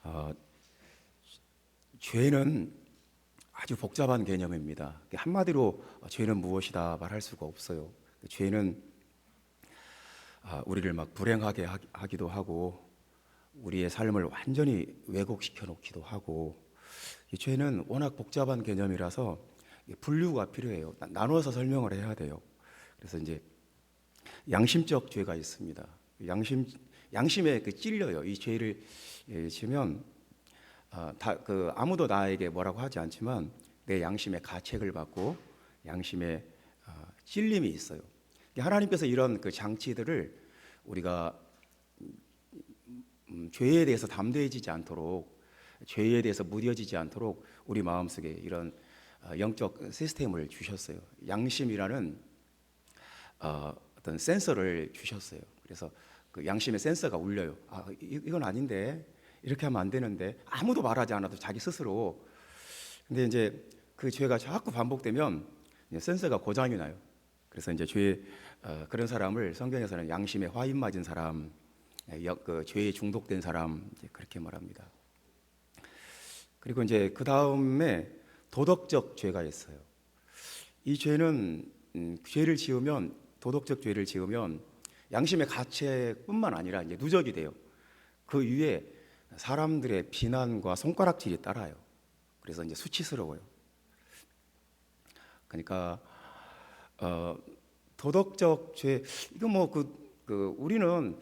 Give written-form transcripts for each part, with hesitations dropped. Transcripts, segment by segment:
어, 죄는 아주 복잡한 개념입니다. 한마디로 죄는 무엇이다 말할 수가 없어요. 죄는 우리를 막 불행하게 하기도 하고 우리의 삶을 완전히 왜곡시켜 놓기도 하고, 이 죄는 워낙 복잡한 개념이라서 분류가 필요해요. 나눠서 설명을 해야 돼요. 그래서 이제 양심적 죄가 있습니다. 양심에 찔려요. 이 죄를 지면 아무도 나에게 뭐라고 하지 않지만 내 양심의 가책을 받고 양심의 찔림이 있어요. 하나님께서 이런 장치들을 우리가 죄에 대해서 담대해지지 않도록, 죄에 대해서 무뎌지지 않도록 우리 마음속에 이런 영적 시스템을 주셨어요. 양심이라는 어떤 센서를 주셨어요. 그래서 그 양심의 센서가 울려요. 이건 아닌데, 이렇게 하면 안 되는데, 아무도 말하지 않아도 자기 스스로. 근데 이제 그 죄가 자꾸 반복되면 센서가 고장이 나요. 그래서 이제 그런 사람을 성경에서는 양심에 화인 맞은 사람, 죄에 중독된 사람, 이제 그렇게 말합니다. 그리고 이제 그 다음에 도덕적 죄가 있어요. 이 죄는 도덕적 죄를 지으면 양심의 가책뿐만 아니라 이제 누적이 돼요. 그 위에 사람들의 비난과 손가락질이 따라요. 그래서 이제 수치스러워요. 그러니까 도덕적 죄, 이거 우리는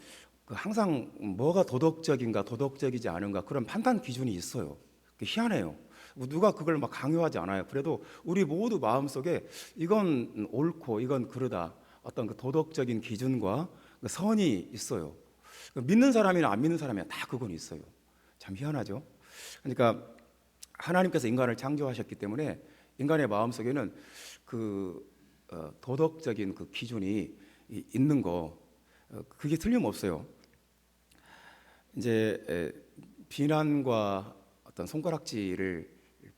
항상 뭐가 도덕적인가 도덕적이지 않은가 그런 판단 기준이 있어요. 희한해요. 누가 그걸 막 강요하지 않아요. 그래도 우리 모두 마음속에 이건 옳고 이건 그르다, 어떤 그 도덕적인 기준과 그 선이 있어요. 믿는 사람이나 안 믿는 사람이나 다 그건 있어요. 참 희한하죠. 그러니까 하나님께서 인간을 창조하셨기 때문에 인간의 마음속에는 도덕적인 그 기준이 있는 거, 그게 틀림없어요. 이제 비난과 어떤 손가락질을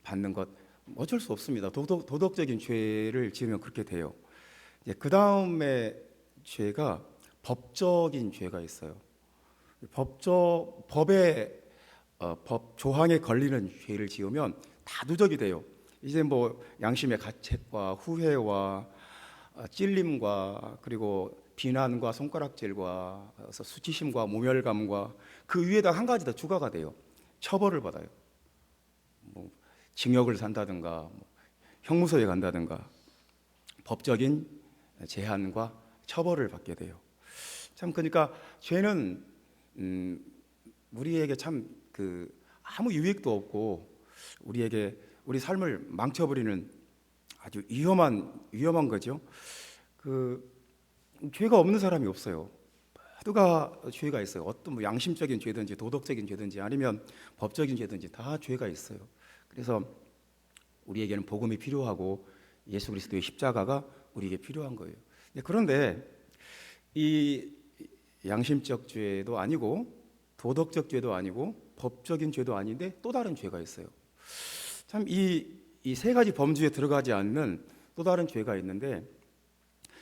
받는 것 어쩔 수 없습니다. 도덕적인 죄를 지으면 그렇게 돼요. 이제 그 다음에 죄가 법적인 죄가 있어요. 법 조항에 걸리는 죄를 지으면 다 누적이 돼요. 이제 양심의 가책과 후회와 찔림과 그리고 비난과 손가락질과 수치심과 모멸감과 그 위에다 한 가지 더 추가가 돼요. 처벌을 받아요. 징역을 산다든가 형무소에 간다든가 법적인 제한과 처벌을 받게 돼요. 참, 그러니까 죄는 우리에게 참 아무 유익도 없고 우리 삶을 망쳐버리는 아주 위험한 거죠. 죄가 없는 사람이 없어요. 모두가 죄가 있어요. 어떤 양심적인 죄든지 도덕적인 죄든지 아니면 법적인 죄든지 다 죄가 있어요. 그래서 우리에게는 복음이 필요하고 예수 그리스도의 십자가가 우리에게 필요한 거예요. 그런데 이 양심적 죄도 아니고 도덕적 죄도 아니고 법적인 죄도 아닌데 또 다른 죄가 있어요. 참, 이 세 가지 범주에 들어가지 않는 또 다른 죄가 있는데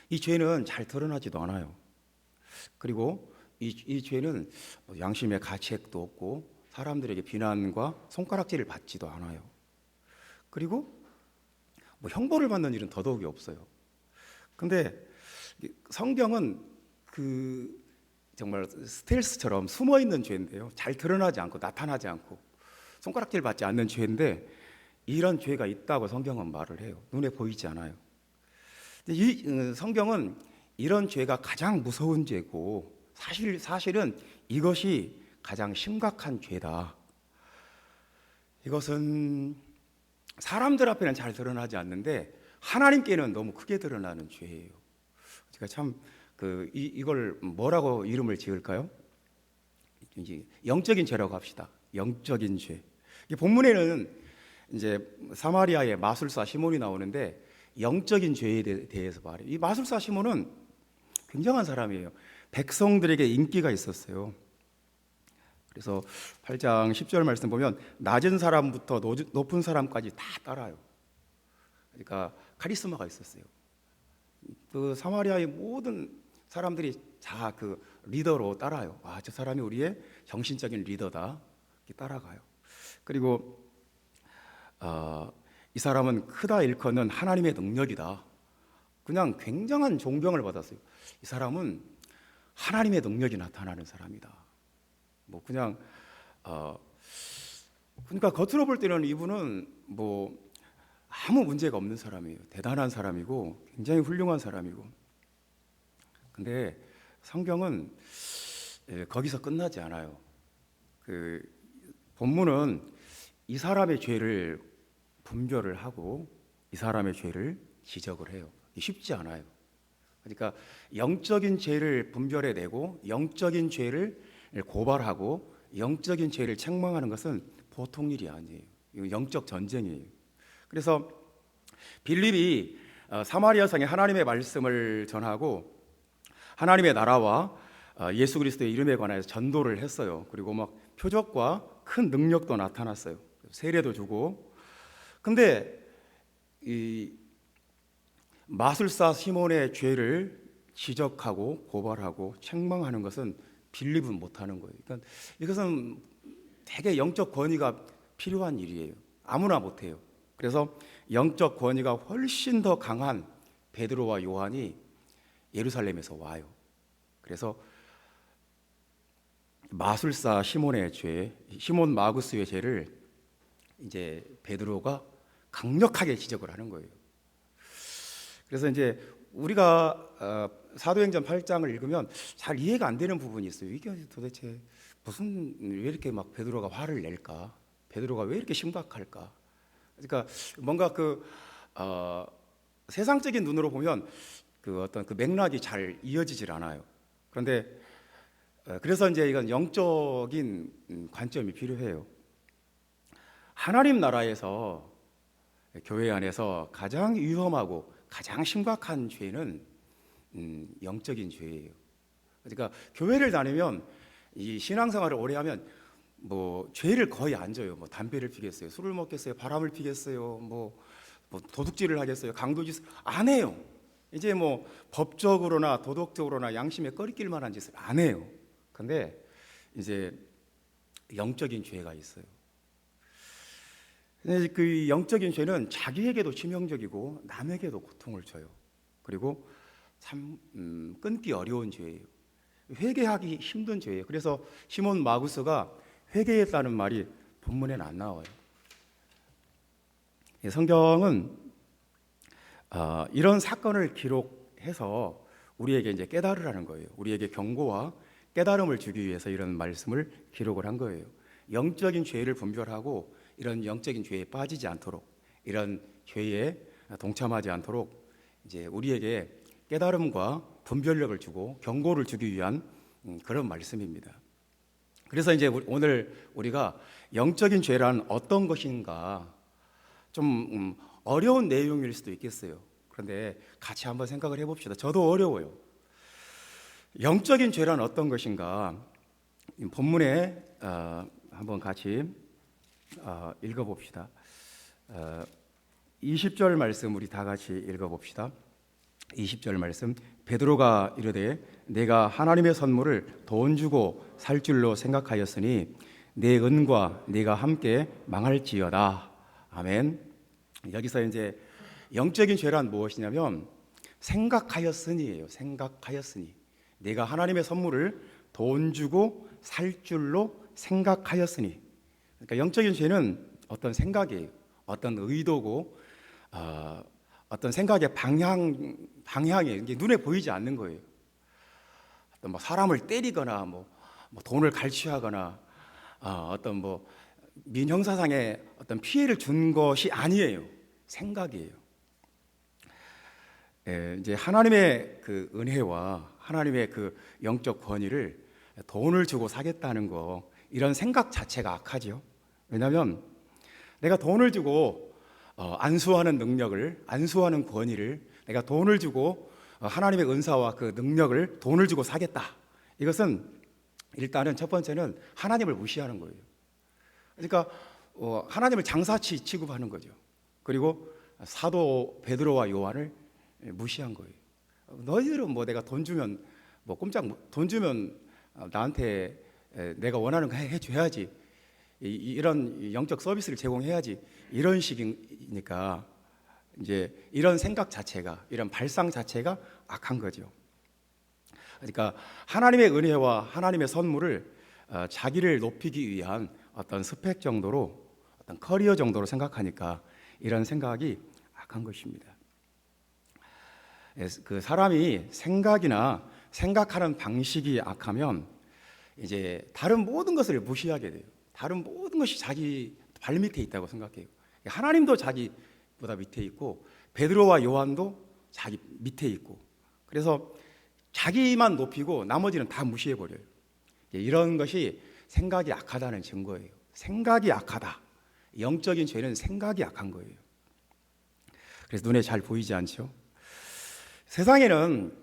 이 죄는 잘 드러나지도 않아요. 그리고 이 죄는 양심의 가책도 없고 사람들에게 비난과 손가락질을 받지도 않아요. 그리고 형벌을 받는 일은 더더욱이 없어요. 근데 성경은 정말 스텔스처럼 숨어 있는 죄인데요. 잘 드러나지 않고 나타나지 않고 손가락질 받지 않는 죄인데 이런 죄가 있다고 성경은 말을 해요. 눈에 보이지 않아요. 성경은 이런 죄가 가장 무서운 죄고 사실은 이것이 가장 심각한 죄다. 이것은 사람들 앞에는 잘 드러나지 않는데 하나님께는 너무 크게 드러나는 죄예요. 제가 참 이걸 뭐라고 이름을 지을까요? 이제 영적인 죄라고 합시다. 영적인 죄. 본문에는 이제 사마리아의 마술사 시몬이 나오는데 영적인 죄에 대해서 말해요. 이 마술사 시몬은 굉장한 사람이에요. 백성들에게 인기가 있었어요. 그래서 8장 10절 말씀 보면 낮은 사람부터 높은 사람까지 다 따라요. 그러니까 카리스마가 있었어요. 그 사마리아의 모든 사람들이 다 그 리더로 따라요. 저 사람이 우리의 정신적인 리더다. 따라가요. 그리고 이 사람은 크다 일컫는 하나님의 능력이다. 그냥 굉장한 존경을 받았어요. 이 사람은 하나님의 능력이 나타나는 사람이다. 뭐 그냥 그러니까 겉으로 볼 때는 이분은 뭐 아무 문제가 없는 사람이에요. 대단한 사람이고 굉장히 훌륭한 사람이고. 근데 성경은 거기서 끝나지 않아요. 그 본문은 이 사람의 죄를 분별을 하고 이 사람의 죄를 지적을 해요. 쉽지 않아요. 그러니까 영적인 죄를 분별해내고 영적인 죄를 고발하고 영적인 죄를 책망하는 것은 보통 일이 아니에요. 이거 영적 전쟁이에요. 그래서 빌립이 사마리아 성에 하나님의 말씀을 전하고 하나님의 나라와 예수 그리스도의 이름에 관해서 전도를 했어요. 그리고 막 표적과 큰 능력도 나타났어요. 세례도 주고. 근데 이 마술사 시몬의 죄를 지적하고 고발하고 책망하는 것은 빌립은 못하는 거예요. 그러니까 이것은 되게 영적 권위가 필요한 일이에요. 아무나 못해요. 그래서 영적 권위가 훨씬 더 강한 베드로와 요한이 예루살렘에서 와요. 그래서 마술사 시몬의 죄, 시몬 마구스의 죄를 이제 베드로가 강력하게 지적을 하는 거예요. 그래서 이제 우리가 사도행전 8장을 읽으면 잘 이해가 안 되는 부분이 있어요. 이게 도대체 왜 이렇게 막 베드로가 화를 낼까? 베드로가 왜 이렇게 심각할까? 그러니까 뭔가 세상적인 눈으로 보면 어떤 맥락이 잘 이어지질 않아요. 그런데 그래서 이제 이건 영적인 관점이 필요해요. 하나님 나라에서 교회 안에서 가장 위험하고 가장 심각한 죄는 영적인 죄예요. 그러니까 교회를 다니면 이 신앙생활을 오래 하면 뭐 죄를 거의 안 져요. 뭐 담배를 피겠어요, 술을 먹겠어요, 바람을 피겠어요, 뭐 도둑질을 하겠어요, 강도짓을 안 해요. 이제 뭐 법적으로나 도덕적으로나 양심에 꺼리낄 만한 짓을 안 해요. 근데 이제 영적인 죄가 있어요. 근데 그 영적인 죄는 자기에게도 치명적이고 남에게도 고통을 줘요. 그리고 참 끊기 어려운 죄예요. 회개하기 힘든 죄예요. 그래서 시몬 마구스가 회개했다는 말이 본문에는 안 나와요. 성경은 이런 사건을 기록해서 우리에게 이제 깨달으라는 거예요. 우리에게 경고와 깨달음을 주기 위해서 이런 말씀을 기록을 한 거예요. 영적인 죄를 분별하고 이런 영적인 죄에 빠지지 않도록, 이런 죄에 동참하지 않도록 이제 우리에게 깨달음과 분별력을 주고 경고를 주기 위한 그런 말씀입니다. 그래서 이제 오늘 우리가 영적인 죄란 어떤 것인가, 좀 어려운 내용일 수도 있겠어요. 그런데 같이 한번 생각을 해봅시다. 저도 어려워요. 영적인 죄란 어떤 것인가? 본문에 한번 같이 읽어봅시다. 20절 말씀 우리 다 같이 읽어봅시다. 20절 말씀, 베드로가 이르되 내가 하나님의 선물을 돈 주고 살 줄로 생각하였으니 내 은과 네가 함께 망할지어다. 아멘. 여기서 이제 영적인 죄란 무엇이냐면 생각하였으니예요. 생각하였으니, 내가 하나님의 선물을 돈 주고 살 줄로 생각하였으니. 그러니까 영적인 죄는 어떤 생각이에요. 어떤 의도고 어떤 생각의 방향이 이게 눈에 보이지 않는 거예요. 어떤 뭐 사람을 때리거나 뭐 돈을 갈취하거나 어떤 뭐 민형사상의 어떤 피해를 준 것이 아니에요. 생각이에요. 이제 하나님의 그 은혜와 하나님의 그 영적 권위를 돈을 주고 사겠다는 거, 이런 생각 자체가 악하죠. 왜냐하면 내가 돈을 주고 안수하는 능력을, 안수하는 권위를 내가 돈을 주고 하나님의 은사와 그 능력을 돈을 주고 사겠다. 이것은 일단은 첫 번째는 하나님을 무시하는 거예요. 그러니까 하나님을 장사치 취급하는 거죠. 그리고 사도 베드로와 요한을 무시한 거예요. 너희들은 뭐 내가 돈 주면 돈 주면 나한테 내가 원하는 거 해줘야지. 이런 영적 서비스를 제공해야지 이런 식이니까 이제 이런 생각 자체가 이런 발상 자체가 악한 거죠. 그러니까 하나님의 은혜와 하나님의 선물을 자기를 높이기 위한 어떤 스펙 정도로 어떤 커리어 정도로 생각하니까 이런 생각이 악한 것입니다. 그 사람이 생각이나 생각하는 방식이 악하면 이제 다른 모든 것을 무시하게 돼요. 다른 모든 것이 자기 발 밑에 있다고 생각해요. 하나님도 자기보다 밑에 있고 베드로와 요한도 자기 밑에 있고 그래서 자기만 높이고 나머지는 다 무시해버려요. 이런 것이 생각이 악하다는 증거예요. 생각이 악하다. 영적인 죄는 생각이 악한 거예요. 그래서 눈에 잘 보이지 않죠? 세상에는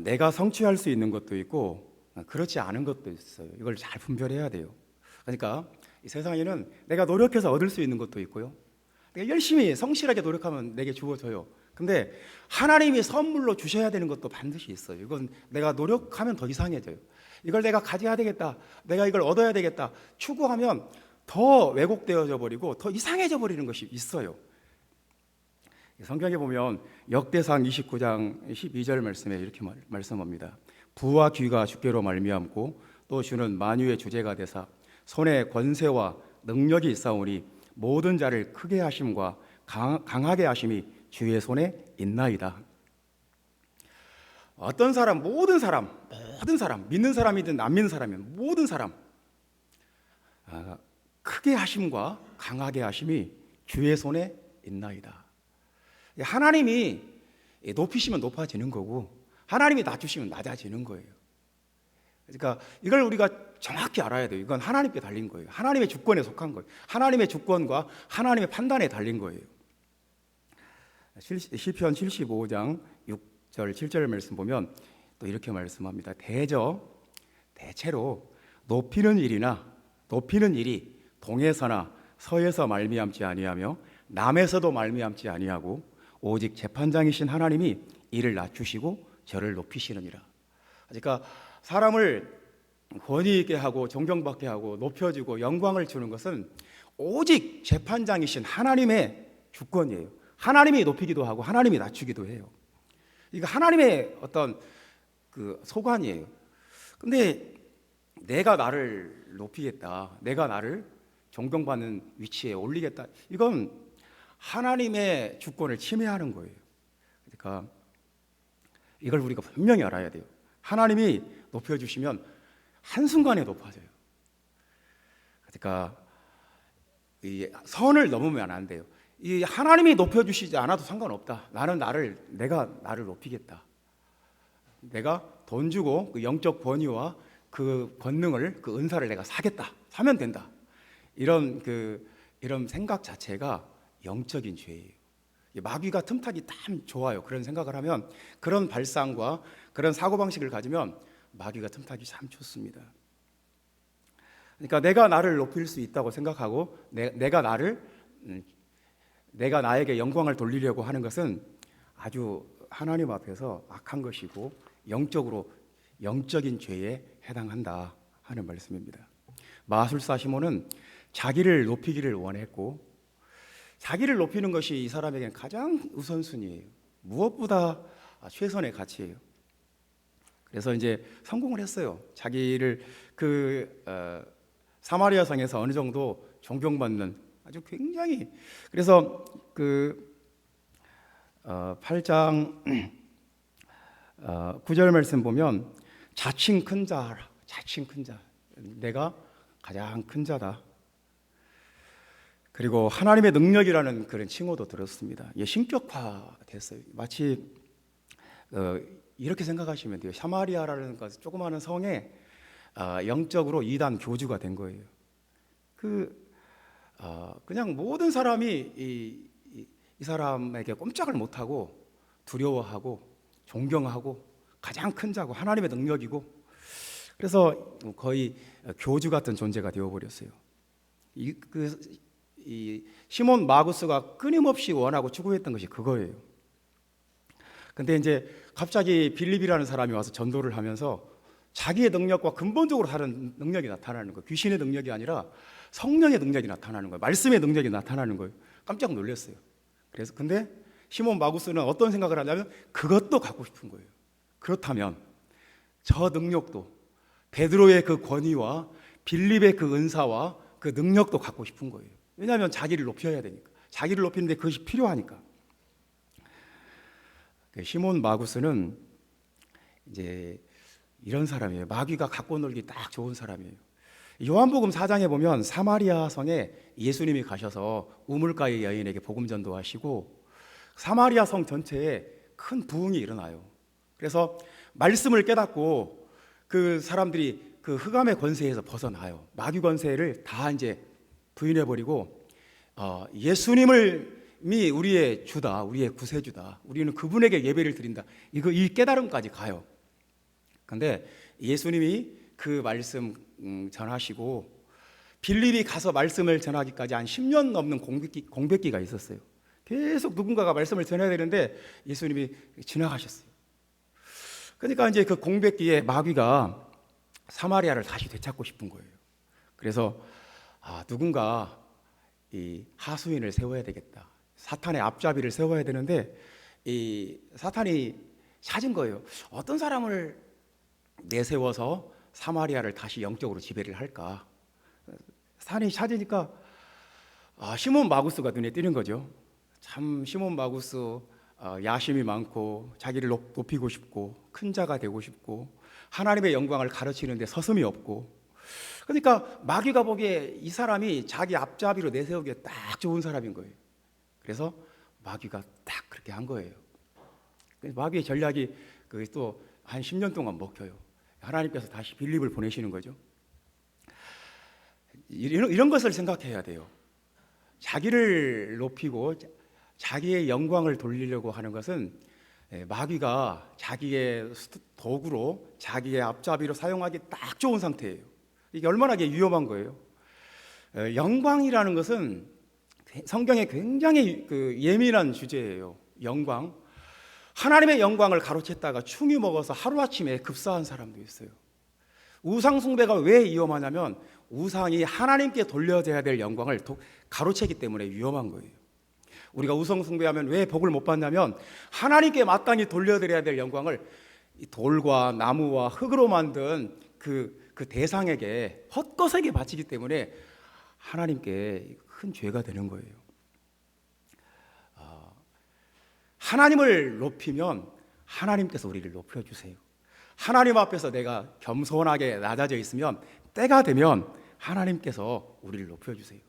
내가 성취할 수 있는 것도 있고 그렇지 않은 것도 있어요. 이걸 잘 분별해야 돼요. 그러니까 이 세상에는 내가 노력해서 얻을 수 있는 것도 있고요. 내가 열심히 성실하게 노력하면 내게 주어져요. 근데 하나님이 선물로 주셔야 되는 것도 반드시 있어요. 이건 내가 노력하면 더 이상해져요. 이걸 내가 가져야 되겠다, 내가 이걸 얻어야 되겠다 추구하면 더 왜곡되어져 버리고 더 이상해져 버리는 것이 있어요. 성경에 보면 역대상 29장 12절 말씀에 이렇게 말씀합니다. 부와 귀가 주께로 말미암고 또 주는 만유의 주제가 되사 손에 권세와 능력이 있사오니 모든 자를 크게 하심과 강하게 하심이 주의 손에 있나이다. 어떤 사람, 모든 사람, 믿는 사람이든 안 믿는 사람이든 모든 사람 크게 하심과 강하게 하심이 주의 손에 있나이다. 하나님이 높이시면 높아지는 거고 하나님이 낮추시면 낮아지는 거예요. 그러니까 이걸 우리가 정확히 알아야 돼요. 이건 하나님께 달린 거예요. 하나님의 주권에 속한 거예요. 하나님의 주권과 하나님의 판단에 달린 거예요. 시편 75장 6절 7절 말씀 보면 또 이렇게 말씀합니다. 대체로 높이는 일이 동에서나 서에서 말미암지 아니하며 남에서도 말미암지 아니하고 오직 재판장이신 하나님이 이를 낮추시고 저를 높이시느니라. 그러니까 사람을 권위 있게 하고 존경받게 하고 높여주고 영광을 주는 것은 오직 재판장이신 하나님의 주권이에요. 하나님이 높이기도 하고 하나님이 낮추기도 해요. 이거 하나님의 어떤 그 소관이에요. 근데 내가 나를 높이겠다, 내가 나를 존경받는 위치에 올리겠다, 이건 하나님의 주권을 침해하는 거예요. 그러니까 이걸 우리가 분명히 알아야 돼요. 하나님이 높여주시면 한순간에 높아져요. 그러니까 이 선을 넘으면 안 돼요. 이 하나님이 높여주시지 않아도 상관없다. 내가 나를 높이겠다. 내가 돈 주고 그 영적 권위와 그 권능을, 그 은사를 내가 사면 된다. 이런 생각 자체가 영적인 죄예요. 마귀가 틈타기 참 좋아요. 그런 생각을 하면, 그런 발상과 그런 사고방식을 가지면 마귀가 틈타기 참 좋습니다. 그러니까 내가 나를 높일 수 있다고 생각하고 내가 나에게 영광을 돌리려고 하는 것은 아주 하나님 앞에서 악한 것이고 영적인 죄에 해당한다 하는 말씀입니다. 마술사 시몬은 자기를 높이기를 원했고, 자기를 높이는 것이 이 사람에게는 가장 우선순위예요. 무엇보다 최선의 가치예요. 그래서 이제 성공을 했어요. 자기를 사마리아 성에서 어느 정도 존경받는 아주 굉장히, 그래서 8장 9절 말씀 보면 자칭 큰 자라, 자칭 큰 자, 내가 가장 큰 자다. 그리고 하나님의 능력이라는 그런 칭호도 들었습니다. 신격화됐어요. 마치 이렇게 생각하시면 돼요. 사마리아라는 조그마한 성에 영적으로 이단 교주가 된 거예요. 그냥 모든 사람이 이 사람에게 꼼짝을 못하고 두려워하고 존경하고 가장 큰 자고 하나님의 능력이고, 그래서 거의 교주 같은 존재가 되어버렸어요. 이 시몬 마구스가 끊임없이 원하고 추구했던 것이 그거예요. 근데 이제 갑자기 빌립이라는 사람이 와서 전도를 하면서 자기의 능력과 근본적으로 다른 능력이 나타나는 거예요. 귀신의 능력이 아니라 성령의 능력이 나타나는 거예요. 말씀의 능력이 나타나는 거예요. 깜짝 놀랐어요. 그래서 근데 시몬 마구스는 어떤 생각을 하냐면 그것도 갖고 싶은 거예요. 그렇다면 저 능력도, 베드로의 그 권위와 빌립의 그 은사와 그 능력도 갖고 싶은 거예요. 왜냐하면 자기를 높여야 되니까. 자기를 높이는데 그것이 필요하니까. 시몬 마구스는 이제 이런 사람이에요. 마귀가 갖고 놀기 딱 좋은 사람이에요. 요한복음 4장에 보면 사마리아 성에 예수님이 가셔서 우물가의 여인에게 복음 전도하시고 사마리아 성 전체에 큰 부흥이 일어나요. 그래서 말씀을 깨닫고 그 사람들이 그 흑암의 권세에서 벗어나요. 마귀 권세를 다 이제 부인해버리고 예수님이 우리의 주다, 우리의 구세주다, 우리는 그분에게 예배를 드린다, 이 깨달음까지 가요. 그런데 예수님이 그 말씀 전하시고 빌립이 가서 말씀을 전하기까지 한 10년 넘는 공백기가 있었어요. 계속 누군가가 말씀을 전해야 되는데 예수님이 지나가셨어요. 그러니까 이제 그 공백기에 마귀가 사마리아를 다시 되찾고 싶은 거예요. 그래서 누군가 이 하수인을 세워야 되겠다. 사탄의 앞잡이를 세워야 되는데 이 사탄이 찾은 거예요. 어떤 사람을 내세워서 사마리아를 다시 영적으로 지배를 할까? 사탄이 찾으니까 시몬 마구스가 눈에 띄는 거죠. 참 시몬 마구스 야심이 많고 자기를 높이고 싶고 큰 자가 되고 싶고 하나님의 영광을 가르치는데 서슴이 없고, 그러니까 마귀가 보기에 이 사람이 자기 앞잡이로 내세우기에 딱 좋은 사람인 거예요. 그래서 마귀가 딱 그렇게 한 거예요. 마귀의 전략이 또 한 10년 동안 먹혀요. 하나님께서 다시 빌립을 보내시는 거죠. 이런 것을 생각해야 돼요. 자기를 높이고 자기의 영광을 돌리려고 하는 것은 마귀가 자기의 도구로, 자기의 앞잡이로 사용하기 딱 좋은 상태예요. 이게 얼마나 위험한 거예요. 영광이라는 것은 성경에 굉장히 예민한 주제예요. 영광. 하나님의 영광을 가로챘다가 충이 먹어서 하루아침에 급사한 사람도 있어요. 우상 숭배가 왜 위험하냐면 우상이 하나님께 돌려져야 될 영광을 가로채기 때문에 위험한 거예요. 우리가 우상 숭배하면 왜 복을 못 받냐면 하나님께 마땅히 돌려드려야 될 영광을 돌과 나무와 흙으로 만든 그 대상에게, 헛것에게 바치기 때문에 하나님께 큰 죄가 되는 거예요. 하나님을 높이면 하나님께서 우리를 높여주세요. 하나님 앞에서 내가 겸손하게 낮아져 있으면 때가 되면 하나님께서 우리를 높여주세요.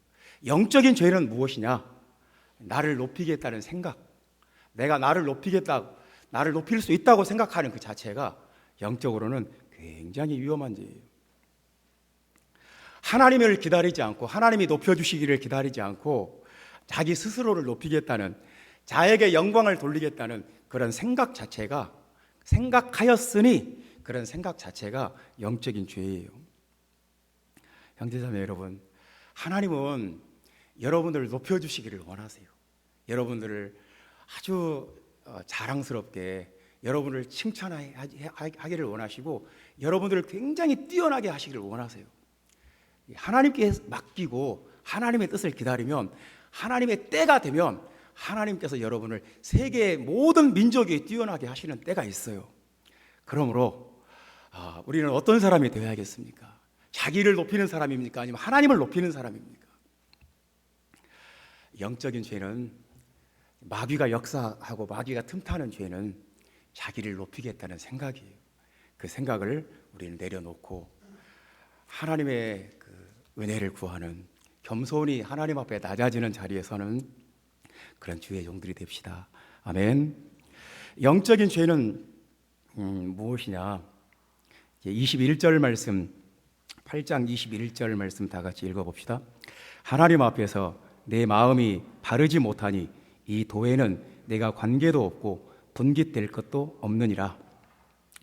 영적인 죄는 무엇이냐? 나를 높이겠다는 생각, 내가 나를 높이겠다, 나를 높일 수 있다고 생각하는 그 자체가 영적으로는 굉장히 위험한 죄예요. 하나님을 기다리지 않고 하나님이 높여주시기를 기다리지 않고 자기 스스로를 높이겠다는, 자에게 영광을 돌리겠다는 그런 생각 자체가, 생각하였으니 그런 생각 자체가 영적인 죄예요. 형제자매 여러분, 하나님은 여러분들을 높여주시기를 원하세요. 여러분들을 아주 자랑스럽게, 여러분을 칭찬하기를 원하시고 여러분들을 굉장히 뛰어나게 하시기를 원하세요. 하나님께 맡기고 하나님의 뜻을 기다리면, 하나님의 때가 되면 하나님께서 여러분을 세계의 모든 민족이 뛰어나게 하시는 때가 있어요. 그러므로 우리는 어떤 사람이 되어야겠습니까? 자기를 높이는 사람입니까? 아니면 하나님을 높이는 사람입니까? 영적인 죄는, 마귀가 역사하고 마귀가 틈타는 죄는 자기를 높이겠다는 생각이에요. 그 생각을 우리는 내려놓고 하나님의 그 은혜를 구하는, 겸손히 하나님 앞에 낮아지는 자리에 서는 그런 주의 종들이 됩시다. 아멘. 영적인 죄는 무엇이냐? 21절 말씀, 8장 21절 말씀 다 같이 읽어봅시다. 하나님 앞에서 내 마음이 바르지 못하니 이 도에는 내가 관계도 없고 분깃될 것도 없느니라.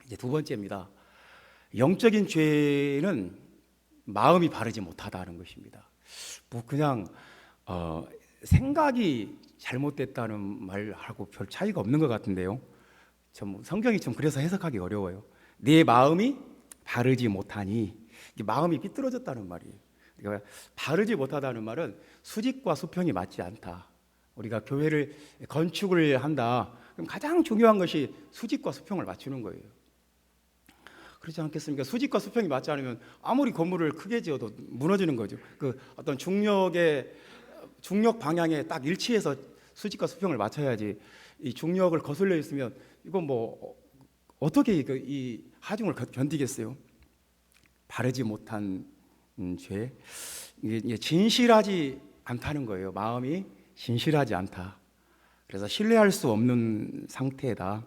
이제 두 번째입니다. 영적인 죄는 마음이 바르지 못하다는 것입니다. 뭐 그냥 생각이 잘못됐다는 말하고 별 차이가 없는 것 같은데요. 성경이 좀 그래서 해석하기 어려워요. 내 마음이 바르지 못하니, 이게 마음이 삐뚤어졌다는 말이에요. 그러니까 바르지 못하다는 말은 수직과 수평이 맞지 않다. 우리가 교회를 건축을 한다. 그럼 가장 중요한 것이 수직과 수평을 맞추는 거예요. 그렇지 않겠습니까? 수직과 수평이 맞지 않으면 아무리 건물을 크게 지어도 무너지는 거죠. 그 어떤 중력 방향에 딱 일치해서 수직과 수평을 맞춰야지, 이 중력을 거슬려 있으면 이건 뭐 어떻게 이 하중을 견디겠어요? 바르지 못한 죄, 이게 진실하지 않다는 거예요. 마음이 진실하지 않다. 그래서 신뢰할 수 없는 상태다.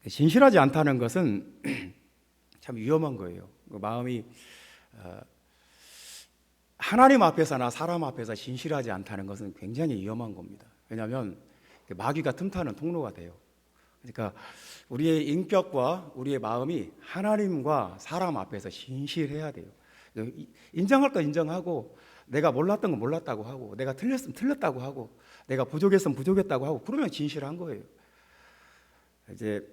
진실하지 않다는 것은 참 위험한 거예요. 그 마음이 하나님 앞에서나 사람 앞에서 진실하지 않다는 것은 굉장히 위험한 겁니다. 왜냐하면 마귀가 틈타는 통로가 돼요. 그러니까 우리의 인격과 우리의 마음이 하나님과 사람 앞에서 진실해야 돼요. 인정할 거 인정하고, 내가 몰랐던 건 몰랐다고 하고, 내가 틀렸으면 틀렸다고 하고, 내가 부족했으면 부족했다고 하고, 그러면 진실한 거예요. 이제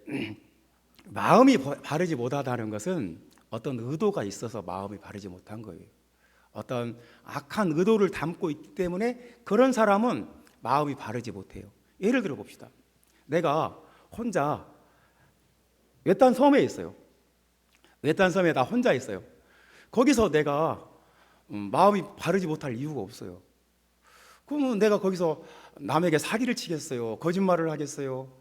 마음이 바르지 못하다는 것은 어떤 의도가 있어서 마음이 바르지 못한 거예요. 어떤 악한 의도를 담고 있기 때문에 그런 사람은 마음이 바르지 못해요. 예를 들어 봅시다. 내가 혼자 외딴 섬에 있어요. 외딴 섬에 나 혼자 있어요. 거기서 내가 마음이 바르지 못할 이유가 없어요. 그러면 내가 거기서 남에게 사기를 치겠어요? 거짓말을 하겠어요?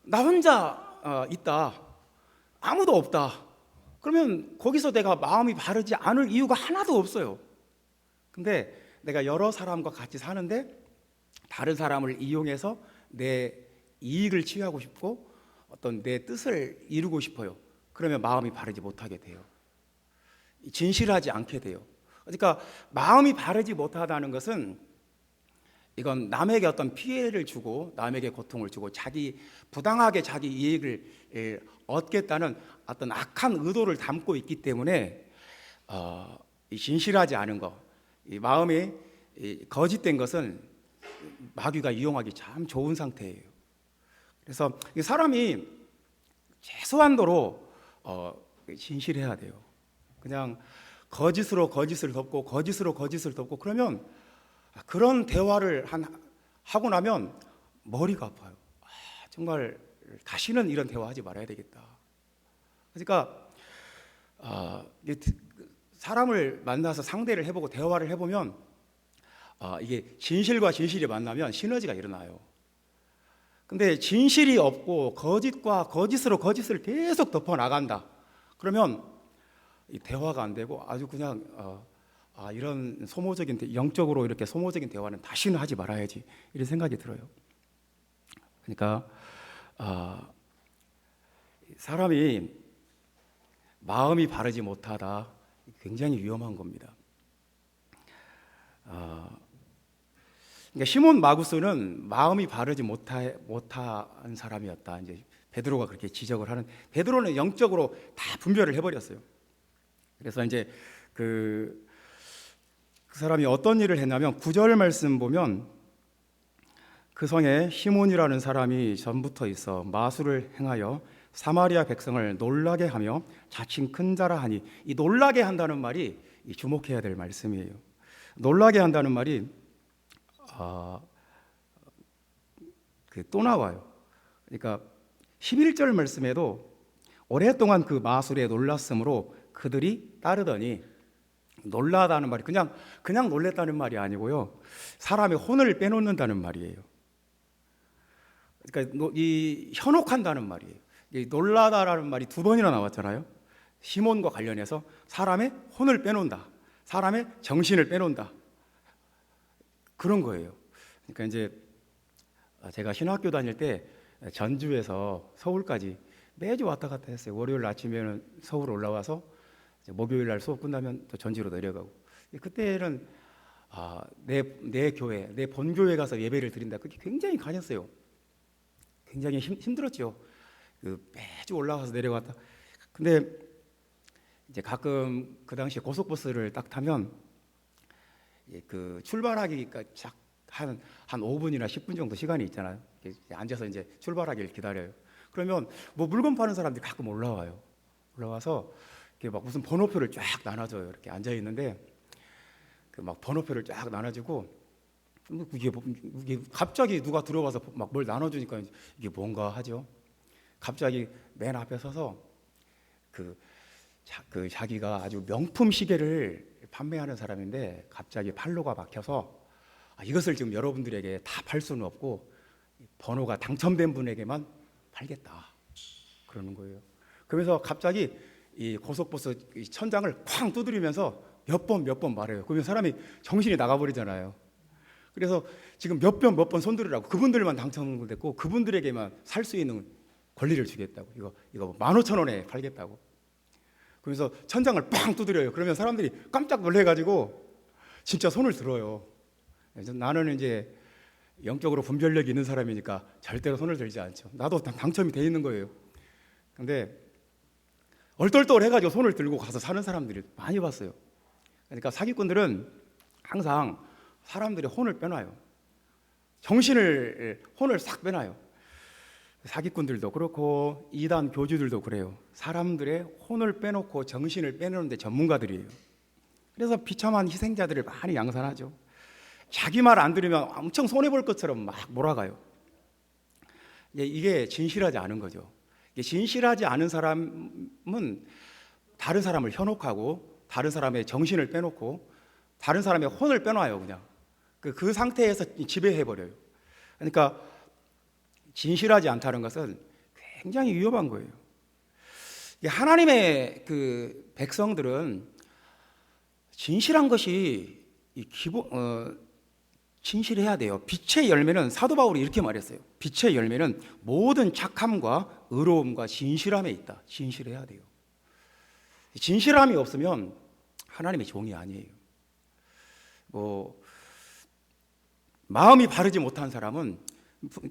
나 혼자 있다, 아무도 없다, 그러면 거기서 내가 마음이 바르지 않을 이유가 하나도 없어요. 근데 내가 여러 사람과 같이 사는데 다른 사람을 이용해서 내 이익을 취하고 싶고 어떤 내 뜻을 이루고 싶어요. 그러면 마음이 바르지 못하게 돼요. 진실하지 않게 돼요. 그러니까 마음이 바르지 못하다는 것은 이건 남에게 어떤 피해를 주고 남에게 고통을 주고 부당하게 자기 이익을 얻겠다는 어떤 악한 의도를 담고 있기 때문에 진실하지 않은 것, 이 마음이 거짓된 것은 마귀가 이용하기 참 좋은 상태예요. 그래서 사람이 최소한도로 진실해야 돼요. 그냥 거짓으로 거짓을 덮고 거짓으로 거짓을 덮고 그러면 그런 대화를 하고 나면 머리가 아파요. 정말 다시는 이런 대화하지 말아야 되겠다. 그러니까 사람을 만나서 상대를 해보고 대화를 해보면 이게 진실과 진실이 만나면 시너지가 일어나요. 근데 진실이 없고 거짓과 거짓으로 거짓을 계속 덮어 나간다. 그러면 이 대화가 안 되고 아주 그냥 이런 소모적인, 영적으로 이렇게 소모적인 대화는 다시는 하지 말아야지, 이런 생각이 들어요. 그러니까 사람이 마음이 바르지 못하다, 굉장히 위험한 겁니다. 그러니까 시몬 마구스는 마음이 바르지 못한 사람이었다. 이제 베드로가 그렇게 지적을 하는. 베드로는 영적으로 다 분별을 해버렸어요. 그래서 이제 그 사람이 어떤 일을 했냐면 9절 말씀 보면 그 성에 시몬이라는 사람이 전부터 있어 마술을 행하여 사마리아 백성을 놀라게 하며 자칭 큰 자라 하니, 이 놀라게 한다는 말이 주목해야 될 말씀이에요. 놀라게 한다는 말이 또 나와요. 그러니까 11절 말씀에도 오랫동안 그 마술에 놀랐으므로 그들이 따르더니, 놀라다는 말이 그냥 놀랬다는 말이 아니고요, 사람의 혼을 빼놓는다는 말이에요. 그러니까 이 현혹한다는 말이에요. 이 놀라다라는 말이 2번이나 나왔잖아요. 시몬과 관련해서 사람의 혼을 빼놓는다, 사람의 정신을 빼놓는다, 그런 거예요. 그러니까 이제 제가 신학교 다닐 때 전주에서 서울까지 매주 왔다 갔다 했어요. 월요일 아침에는 서울 올라와서 목요일 날 수업 끝나면 또 전주로 내려가고. 그때는 내 교회, 내 본교회 가서 예배를 드린다, 그게 굉장히 강했어요. 굉장히 힘들었죠. 매주 올라가서 내려갔다. 근데 이제 가끔 그 당시에 고속버스를 딱 타면 그 출발하기가 한 5분이나 10분 정도 시간이 있잖아요. 앉아서 이제 출발하기를 기다려요. 그러면 뭐 물건 파는 사람들이 가끔 올라와서 이렇게 막 무슨 번호표를 쫙 나눠줘요. 이렇게 앉아 있는데 그 막 번호표를 쫙 나눠주고 이게 갑자기 누가 들어와서 막 뭘 나눠주니까 이게 뭔가 하죠. 갑자기 맨 앞에 서서 그 자기가 아주 명품 시계를 판매하는 사람인데 갑자기 판로가 막혀서 이것을 지금 여러분들에게 다 팔 수는 없고 번호가 당첨된 분에게만 팔겠다 그러는 거예요. 그러면서 갑자기 이 고속버스 천장을 쾅 두드리면서 몇 번 말해요. 그러면 사람이 정신이 나가버리잖아요. 그래서 지금 몇 번 손들으라고 그분들만 당첨됐고 그분들에게만 살 수 있는 권리를 주겠다고 이거 15,000원에 팔겠다고. 그래서 천장을 빵 두드려요. 그러면 사람들이 깜짝 놀래가지고 진짜 손을 들어요. 나는 이제 영적으로 분별력이 있는 사람이니까 절대로 손을 들지 않죠. 나도 당첨이 돼 있는 거예요. 근데 얼떨떨해가지고 손을 들고 가서 사는 사람들이 많이 봤어요. 그러니까 사기꾼들은 항상 사람들의 혼을 빼놔요. 혼을 싹 빼놔요. 사기꾼들도 그렇고 이단 교주들도 그래요. 사람들의 혼을 빼놓고 정신을 빼놓는데 전문가들이에요. 그래서 비참한 희생자들을 많이 양산하죠. 자기 말 안 들으면 엄청 손해볼 것처럼 막 몰아가요. 이게 진실하지 않은 거죠. 진실하지 않은 사람은 다른 사람을 현혹하고 다른 사람의 정신을 빼놓고 다른 사람의 혼을 빼놔요. 그냥 그 상태에서 지배해버려요. 그러니까 진실하지 않다는 것은 굉장히 위험한 거예요. 하나님의 그 백성들은 진실한 것이 진실해야 돼요. 빛의 열매는 사도 바울이 이렇게 말했어요. 빛의 열매는 모든 착함과 의로움과 진실함에 있다. 진실해야 돼요. 진실함이 없으면 하나님의 종이 아니에요. 마음이 바르지 못한 사람은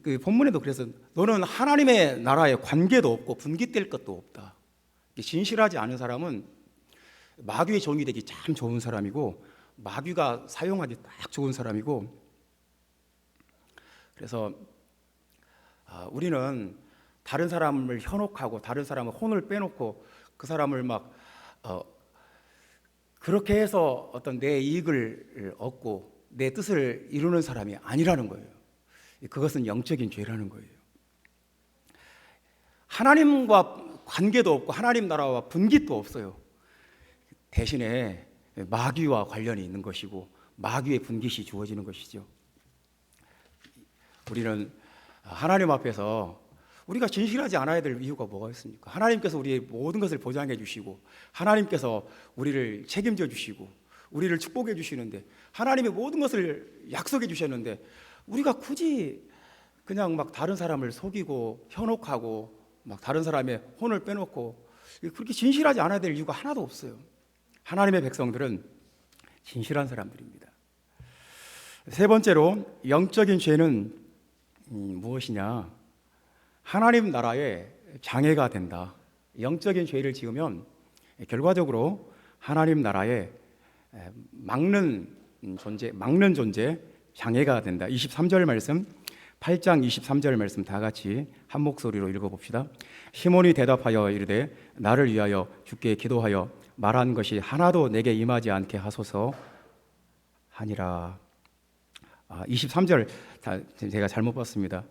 그 본문에도 그래서 너는 하나님의 나라에 관계도 없고 분깃될 것도 없다. 진실하지 않은 사람은 마귀의 종이 되기 참 좋은 사람이고 마귀가 사용하기 딱 좋은 사람이고, 그래서 우리는 다른 사람을 현혹하고 다른 사람의 혼을 빼놓고 그 사람을 막 그렇게 해서 어떤 내 이익을 얻고 내 뜻을 이루는 사람이 아니라는 거예요. 그것은 영적인 죄라는 거예요. 하나님과 관계도 없고 하나님 나라와 분깃도 없어요. 대신에 마귀와 관련이 있는 것이고 마귀의 분깃이 주어지는 것이죠. 우리는 하나님 앞에서 우리가 진실하지 않아야 될 이유가 뭐가 있습니까? 하나님께서 우리의 모든 것을 보장해 주시고 하나님께서 우리를 책임져 주시고 우리를 축복해 주시는데 하나님의 모든 것을 약속해 주셨는데 우리가 굳이 그냥 막 다른 사람을 속이고 현혹하고 막 다른 사람의 혼을 빼놓고 그렇게 진실하지 않아야 될 이유가 하나도 없어요. 하나님의 백성들은 진실한 사람들입니다. 세 번째로 영적인 죄는 무엇이냐? 하나님 나라에 장애가 된다. 영적인 죄를 지으면 결과적으로 하나님 나라에 막는 존재, 장애가 된다. 23절 말씀, 8장 23절 말씀 다 같이 한 목소리로 읽어봅시다. 시몬이 대답하여 이르되 나를 위하여 주께 기도하여 말한 것이 하나도 내게 임하지 않게 하소서 하니라. 23절 제가 잘못 봤습니다.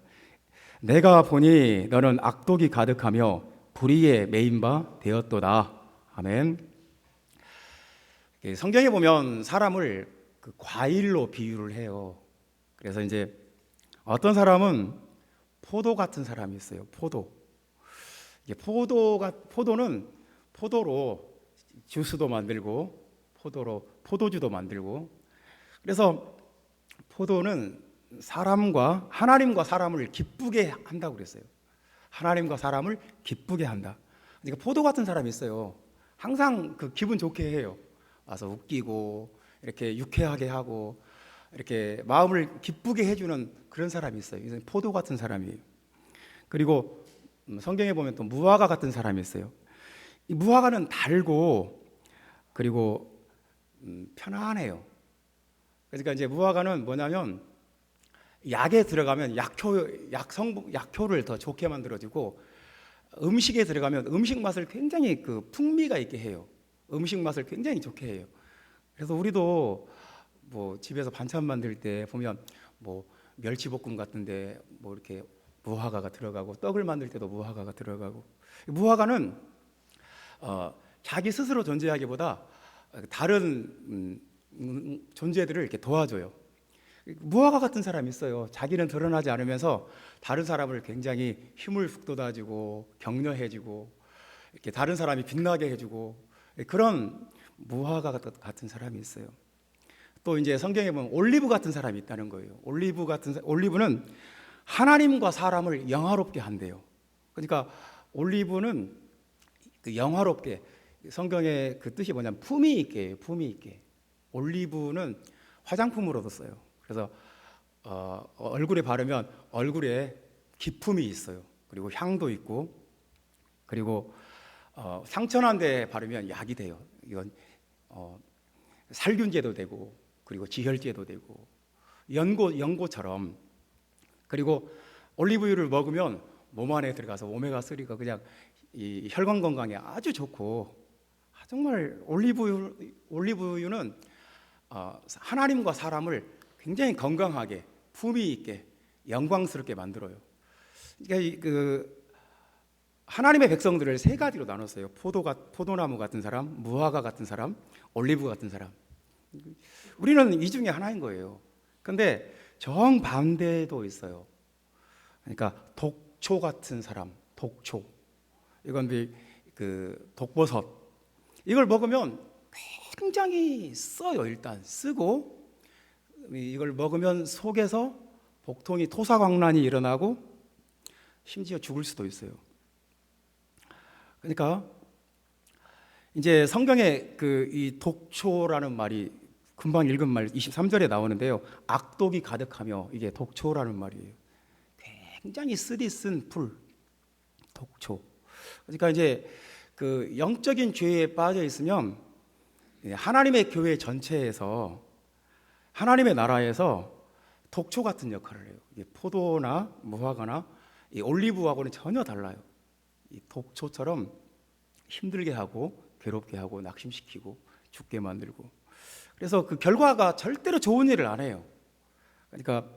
내가 보니 너는 악독이 가득하며 불의에 매인 바 되었도다. 아멘. 성경에 보면 사람을 그 과일로 비유를 해요. 그래서 이제 어떤 사람은 포도 같은 사람이 있어요. 포도는 포도로 주스도 만들고 포도로 포도주도 만들고, 그래서 포도는 하나님과 사람을 기쁘게 한다고 그랬어요. 하나님과 사람을 기쁘게 한다. 그러니까 포도 같은 사람이 있어요. 항상 그 기분 좋게 해요. 와서 웃기고 이렇게 유쾌하게 하고 이렇게 마음을 기쁘게 해주는 그런 사람이 있어요. 포도 같은 사람이에요. 그리고 성경에 보면 또 무화과 같은 사람이 있어요. 이 무화과는 달고 그리고 편안해요. 그러니까 이제 무화과는 뭐냐면 약에 들어가면 약효를 더 좋게 만들어주고 음식에 들어가면 음식 맛을 굉장히 그 풍미가 있게 해요. 음식 맛을 굉장히 좋게 해요. 그래서 우리도 뭐 집에서 반찬 만들 때 보면 뭐 멸치볶음 같은데 뭐 이렇게 무화과가 들어가고, 떡을 만들 때도 무화과가 들어가고, 무화과는 자기 스스로 존재하기보다 다른 존재들을 이렇게 도와줘요. 무화과 같은 사람이 있어요. 자기는 드러나지 않으면서 다른 사람을 굉장히 힘을 북돋아주고 격려해주고 이렇게 다른 사람이 빛나게 해주고, 그런 무화과 같은 사람이 있어요. 또 이제 성경에 보면 올리브 같은 사람이 있다는 거예요. 올리브는 하나님과 사람을 영화롭게 한대요. 그러니까 올리브는 그 영화롭게, 성경의 그 뜻이 뭐냐면 품위 있게, 품위 있게. 올리브는 화장품으로도 써요. 그래서 얼굴에 바르면 얼굴에 기품이 있어요. 그리고 향도 있고, 그리고 상처난 데 바르면 약이 돼요. 이건 살균제도 되고, 그리고 지혈제도 되고, 연고처럼. 그리고 올리브유를 먹으면 몸 안에 들어가서 오메가3가 그냥 이 혈관 건강에 아주 좋고, 정말 올리브유는 하나님과 사람을 굉장히 건강하게, 품위 있게, 영광스럽게 만들어요. 그러니까 그 하나님의 백성들을 세 가지로 나눴어요. 포도나무 같은 사람, 무화과 같은 사람, 올리브 같은 사람. 우리는 이 중에 하나인 거예요. 근데 정반대도 있어요. 그러니까 독초 같은 사람, 독초. 이건 그 독버섯. 이걸 먹으면 굉장히 써요. 일단 쓰고, 이걸 먹으면 속에서 복통이, 토사광란이 일어나고 심지어 죽을 수도 있어요. 그러니까 이제 성경에 그 이 독초라는 말이 금방 읽은 말 23절에 나오는데요. 악독이 가득하며, 이게 독초라는 말이에요. 굉장히 쓰디 쓴 풀, 독초. 그러니까 이제 그 영적인 죄에 빠져 있으면 하나님의 교회 전체에서, 하나님의 나라에서 독초 같은 역할을 해요. 이게 포도나 무화과나 이 올리브하고는 전혀 달라요. 이 독초처럼 힘들게 하고 괴롭게 하고 낙심시키고 죽게 만들고, 그래서 그 결과가 절대로 좋은 일을 안 해요. 그러니까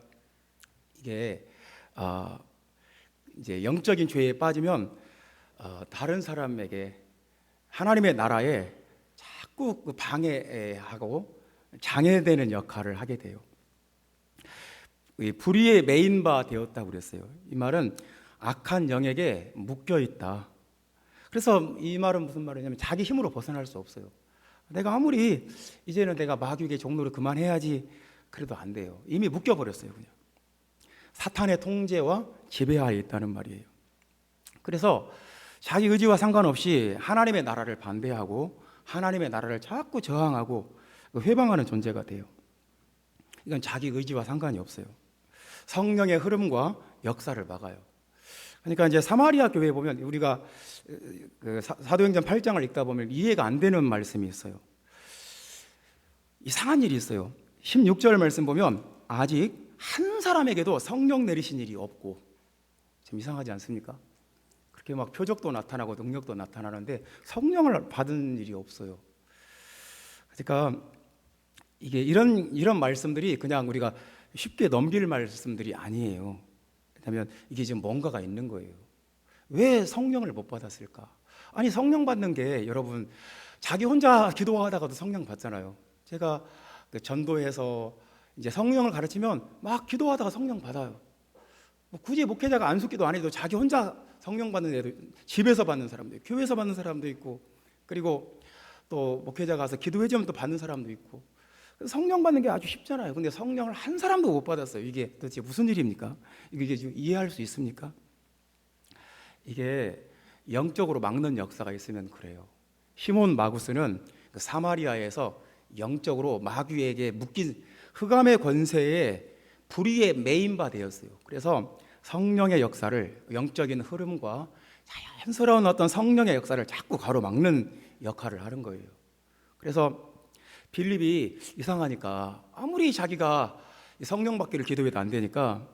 이게 이제 영적인 죄에 빠지면 다른 사람에게, 하나님의 나라에 자꾸 그 방해하고 장애되는 역할을 하게 돼요. 불의의 메인바 되었다고 그랬어요. 이 말은 악한 영에게 묶여 있다. 그래서 이 말은 무슨 말이냐면 자기 힘으로 벗어날 수 없어요. 내가 아무리 이제는 내가 마귀에게 종로를 그만해야지 그래도 안 돼요. 이미 묶여버렸어요. 그냥 사탄의 통제와 지배하에 있다는 말이에요. 그래서 자기 의지와 상관없이 하나님의 나라를 반대하고 하나님의 나라를 자꾸 저항하고 회방하는 존재가 돼요. 이건 자기 의지와 상관이 없어요. 성령의 흐름과 역사를 막아요. 그러니까 이제 사마리아 교회에 보면, 우리가 그 사도행전 8장을 읽다 보면 이해가 안 되는 말씀이 있어요. 이상한 일이 있어요. 16절 말씀 보면 아직 한 사람에게도 성령 내리신 일이 없고, 좀 이상하지 않습니까? 그렇게 막 표적도 나타나고 능력도 나타나는데 성령을 받은 일이 없어요. 그러니까 이게 이런 말씀들이 그냥 우리가 쉽게 넘길 말씀들이 아니에요. 왜냐하면 이게 지금 뭔가가 있는 거예요. 왜 성령을 못 받았을까? 아니, 성령 받는 게 여러분, 자기 혼자 기도하다가도 성령 받잖아요. 제가 그 전도해서 이제 성령을 가르치면 막 기도하다가 성령 받아요. 뭐 굳이 목회자가 안수기도 안 해도 자기 혼자 성령 받는 애도, 집에서 받는 사람도 있고, 교회에서 받는 사람도 있고, 그리고 또 목회자 가서 기도해 주면 또 받는 사람도 있고, 성령 받는 게 아주 쉽잖아요. 근데 성령을 한 사람도 못 받았어요. 이게 도대체 무슨 일입니까? 이게 지금 이해할 수 있습니까? 이게 영적으로 막는 역사가 있으면 그래요. 시몬 마구스는 그 사마리아에서 영적으로 마귀에게 묶인 흑암의 권세에 불의의 메인바 되었어요. 그래서 성령의 역사를, 영적인 흐름과 자연스러운 어떤 성령의 역사를 자꾸 가로막는 역할을 하는 거예요. 그래서 빌립이 이상하니까 아무리 자기가 성령 받기를 기도해도 안 되니까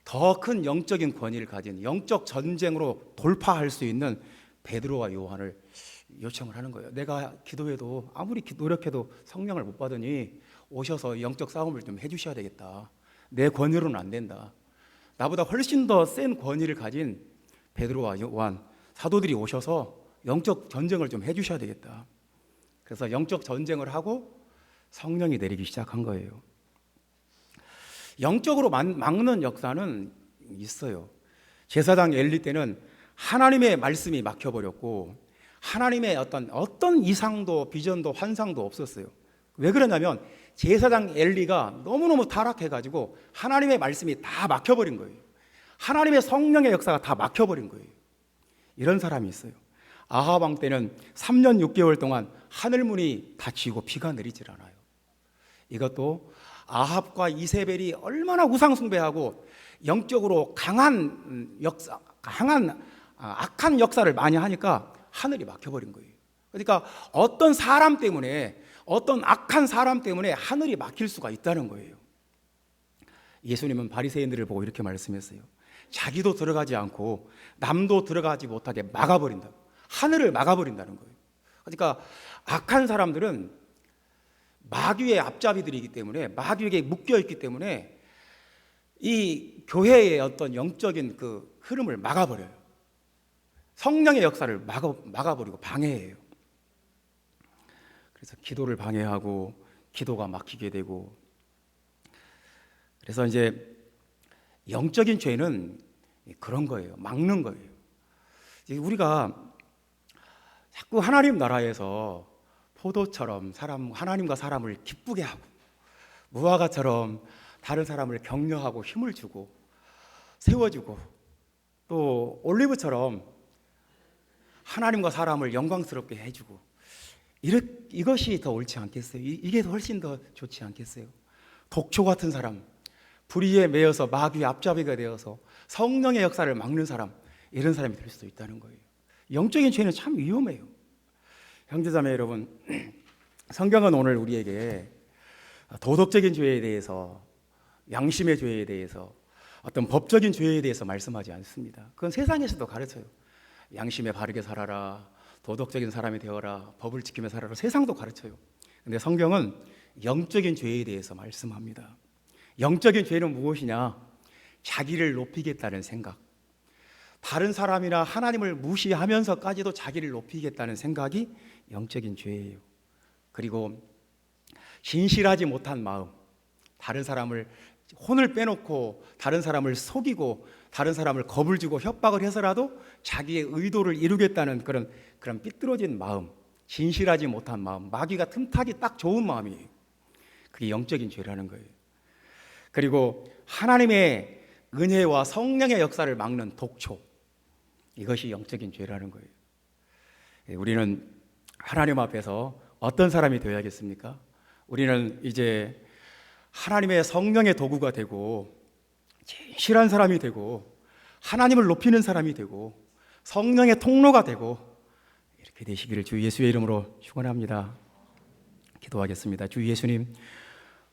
더 큰 영적인 권위를 가진 영적 전쟁으로 돌파할 수 있는 베드로와 요한을 요청을 하는 거예요. 내가 기도해도 아무리 노력해도 성령을 못 받으니 오셔서 영적 싸움을 좀 해주셔야 되겠다. 내 권위로는 안 된다. 나보다 훨씬 더 센 권위를 가진 베드로와 요한 사도들이 오셔서 영적 전쟁을 좀 해주셔야 되겠다. 그래서 영적 전쟁을 하고 성령이 내리기 시작한 거예요. 영적으로 막는 역사는 있어요. 제사장 엘리 때는 하나님의 말씀이 막혀버렸고 하나님의 어떤 이상도 비전도 환상도 없었어요. 왜 그러냐면 제사장 엘리가 너무너무 타락해가지고 하나님의 말씀이 다 막혀버린 거예요. 하나님의 성령의 역사가 다 막혀버린 거예요. 이런 사람이 있어요. 아합 왕 때는 3년 6개월 동안 하늘문이 닫히고 비가 내리질 않아요. 이것도 아합과 이세벨이 얼마나 우상 숭배하고 영적으로 악한 역사를 많이 하니까 하늘이 막혀버린 거예요. 그러니까 어떤 악한 사람 때문에 하늘이 막힐 수가 있다는 거예요. 예수님은 바리새인들을 보고 이렇게 말씀했어요. 자기도 들어가지 않고 남도 들어가지 못하게 막아버린다. 하늘을 막아버린다는 거예요. 그러니까 악한 사람들은 마귀의 앞잡이들이기 때문에 마귀에게 묶여있기 때문에 이 교회의 어떤 영적인 그 흐름을 막아버려요. 성령의 역사를 막아버리고 방해해요. 그래서 기도를 방해하고 기도가 막히게 되고, 그래서 이제 영적인 죄는 그런 거예요. 막는 거예요. 우리가 자꾸 하나님 나라에서 포도처럼 하나님과 사람을 기쁘게 하고 무화과처럼 다른 사람을 격려하고 힘을 주고 세워주고 또 올리브처럼 하나님과 사람을 영광스럽게 해주고 이것이 더 옳지 않겠어요? 이게 훨씬 더 좋지 않겠어요? 독초 같은 사람, 불의에 매여서 마귀의 앞잡이가 되어서 성령의 역사를 막는 사람, 이런 사람이 될 수도 있다는 거예요. 영적인 죄는 참 위험해요. 형제자매 여러분, 성경은 오늘 우리에게 도덕적인 죄에 대해서, 양심의 죄에 대해서, 어떤 법적인 죄에 대해서 말씀하지 않습니다. 그건 세상에서도 가르쳐요. 양심에 바르게 살아라, 도덕적인 사람이 되어라, 법을 지키며 살아라, 세상도 가르쳐요. 근데 성경은 영적인 죄에 대해서 말씀합니다. 영적인 죄는 무엇이냐? 자기를 높이겠다는 생각, 다른 사람이나 하나님을 무시하면서까지도 자기를 높이겠다는 생각이 영적인 죄예요. 그리고 진실하지 못한 마음, 다른 사람을 혼을 빼놓고 다른 사람을 속이고 다른 사람을 겁을 주고 협박을 해서라도 자기의 의도를 이루겠다는 그런 삐뚤어진 마음, 진실하지 못한 마음, 마귀가 틈타기 딱 좋은 마음이에요. 그게 영적인 죄라는 거예요. 그리고 하나님의 은혜와 성령의 역사를 막는 독초, 이것이 영적인 죄라는 거예요. 우리는 하나님 앞에서 어떤 사람이 되어야겠습니까? 우리는 이제 하나님의 성령의 도구가 되고 진실한 사람이 되고 하나님을 높이는 사람이 되고 성령의 통로가 되고 이렇게 되시기를 주 예수의 이름으로 축원합니다. 기도하겠습니다. 주 예수님,